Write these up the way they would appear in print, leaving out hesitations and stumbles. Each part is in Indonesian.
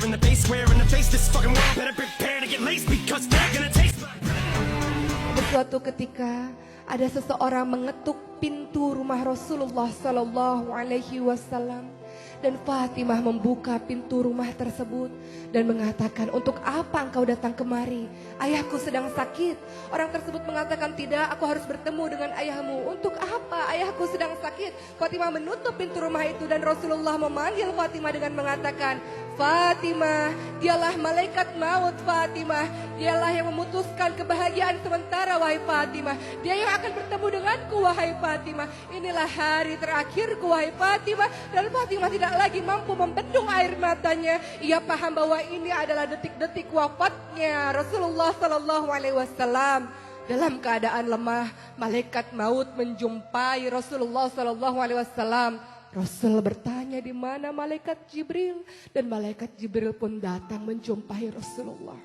in the face, square in the face. This fucking world better prepare to get laced because they're gonna taste like. Suatu ketika ada seseorang mengetuk pintu rumah Rasulullah Sallallahu Alaihi Wasallam dan Fatimah membuka pintu rumah tersebut dan mengatakan, untuk apa engkau datang kemari? Ayahku sedang sakit. Orang tersebut mengatakan, tidak, aku harus bertemu dengan ayahmu. Untuk apa? Ayahku sedang sakit. Fatimah menutup pintu rumah itu dan Rasulullah memanggil Fatimah dengan mengatakan, Fatimah, dialah malaikat maut Fatimah. Dialah yang memutuskan kebahagiaan sementara wahai Fatimah. Dia yang akan bertemu denganku wahai Fatimah. Inilah hari terakhirku wahai Fatimah. Dan Fatimah tidak lagi mampu membendung air matanya. Ia paham bahwa ini adalah detik-detik wafatnya Rasulullah Sallallahu Alaihi Wasallam. Dalam keadaan lemah, malaikat maut menjumpai Rasulullah Sallallahu Alaihi Wasallam. Rasul bertanya di mana malaikat Jibril, dan malaikat Jibril pun datang menjumpai Rasulullah.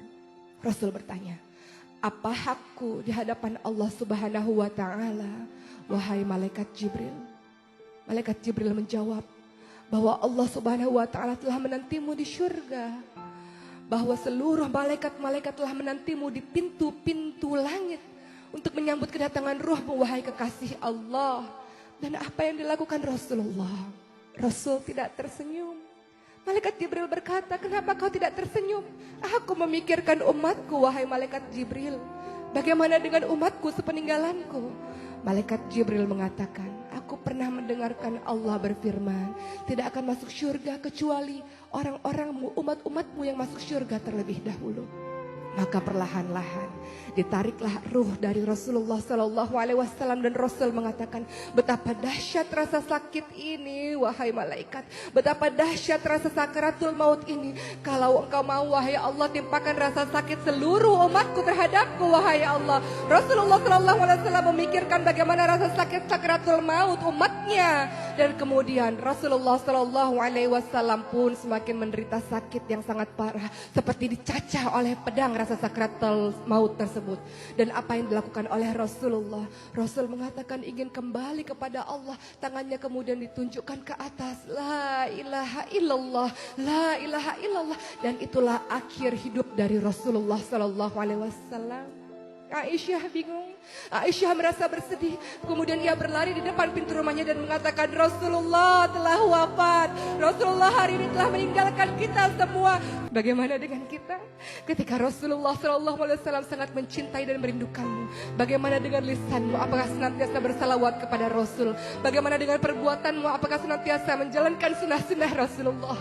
Rasul bertanya, apa hakku di hadapan Allah Subhanahu wa taala wahai malaikat Jibril? Malaikat Jibril menjawab bahwa Allah Subhanahu wa taala telah menantimu di surga, bahwa seluruh malaikat-malaikat telah menantimu di pintu-pintu langit untuk menyambut kedatangan ruhmu wahai kekasih Allah. Dan apa yang dilakukan Rasulullah? Rasul tidak tersenyum. Malaikat Jibril berkata, kenapa kau tidak tersenyum? Aku memikirkan umatku wahai malaikat Jibril. Bagaimana dengan umatku sepeninggalanku? Malaikat Jibril mengatakan, aku pernah mendengarkan Allah berfirman, tidak akan masuk surga kecuali orang-orangmu, umat-umatmu yang masuk surga terlebih dahulu. Maka perlahan-lahan ditariklah ruh dari Rasulullah Sallallahu Alaihi Wasallam dan Rasul mengatakan, betapa dahsyat rasa sakit ini wahai malaikat, betapa dahsyat rasa sakaratul maut ini. Kalau engkau mau wahai Allah, timpakan rasa sakit seluruh umatku terhadapku wahai Allah. Rasulullah Sallallahu Alaihi Wasallam memikirkan bagaimana rasa sakit sakaratul maut umatnya, dan kemudian Rasulullah Sallallahu Alaihi Wasallam pun semakin menderita sakit yang sangat parah, seperti dicacah oleh pedang rasa sakaratul maut tersebut. Dan apa yang dilakukan oleh Rasulullah? Rasul mengatakan ingin kembali kepada Allah. Tangannya kemudian ditunjukkan ke atas. La ilaha illallah, la ilaha illallah. Dan itulah akhir hidup dari Rasulullah Sallallahu Alaihi Wasallam. Aisyah bingung, Aisyah merasa bersedih. Kemudian ia berlari di depan pintu rumahnya dan mengatakan, Rasulullah telah wafat. Rasulullah hari ini telah meninggalkan kita semua. Bagaimana dengan kita? Ketika Rasulullah SAW sangat mencintai dan merindukanmu, bagaimana dengan lisanmu? Apakah senantiasa bersalawat kepada Rasul? Bagaimana dengan perbuatanmu? Apakah senantiasa menjalankan sunnah-sunnah Rasulullah?